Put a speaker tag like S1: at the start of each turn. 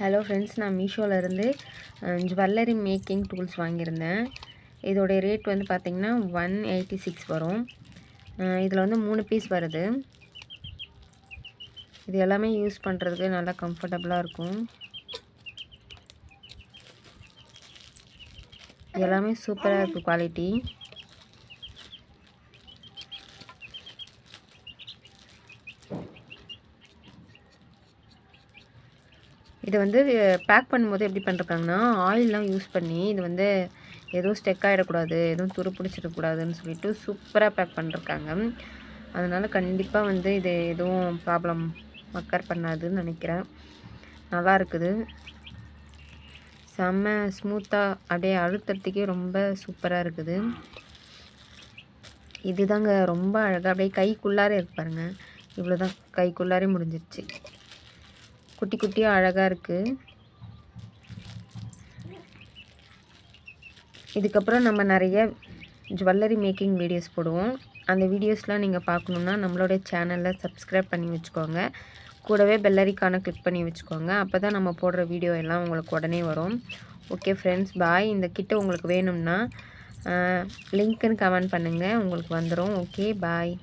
S1: Hello friends, நான் மீஷோவிலேருந்து jewellery making tools வாங்கியிருந்தேன். இதோடைய ரேட் வந்து பார்த்திங்கன்னா 186 வரும். இதில் வந்து 3 பீஸ் வருது. இது எல்லாமே யூஸ் பண்ணுறதுக்கு நல்லா கம்ஃபர்டபுளாக இருக்கும். இது எல்லாமே சூப்பராக இருக்குது குவாலிட்டி. இது வந்து பேக் பண்ணும்போது எப்படி பண்ணிருக்காங்கன்னா, ஆயிலெலாம் யூஸ் பண்ணி இது வந்து எதுவும் ஸ்டெக் ஆகிடக்கூடாது, எதுவும் துரு பிடிச்சிடக்கூடாதுன்னு சொல்லிட்டு சூப்பராக பேக் பண்ணிருக்காங்க. அதனால் கண்டிப்பாக வந்து இது எதுவும் ப்ராப்ளம் மக்கர் பண்ணாதுன்னு நினைக்கிறேன். நல்லா இருக்குது. செம்ம ஸ்மூத்தாக அப்படியே அழுத்துறதுக்கே ரொம்ப சூப்பராக இருக்குது. இதுதாங்க ரொம்ப அழகாக அப்படியே கைக்குள்ளாரே இருக்கு பாருங்க. இவ்வளோதான், கைக்குள்ளாரே முடிஞ்சிருச்சு. குட்டி குட்டியாக அழகாக இருக்குது. இதுக்கப்புறம் நம்ம நிறைய ஜுவல்லரி மேக்கிங் வீடியோஸ் போடுவோம். அந்த வீடியோஸ்லாம் நீங்கள் பார்க்கணுன்னா நம்மளுடைய சேனலில் சப்ஸ்கிரைப் பண்ணி வச்சுக்கோங்க. கூடவே பெல் ஐகானை கிளிக் பண்ணி வச்சுக்கோங்க. அப்போ தான் நம்ம போடுற வீடியோ எல்லாம் உங்களுக்கு உடனே வரும். ஓகே ஃப்ரெண்ட்ஸ், பாய். இந்த கிட்ட உங்களுக்கு வேணும்னா லிங்க்குன்னு கமெண்ட் பண்ணுங்கள், உங்களுக்கு வந்துடும். ஓகே, பாய்.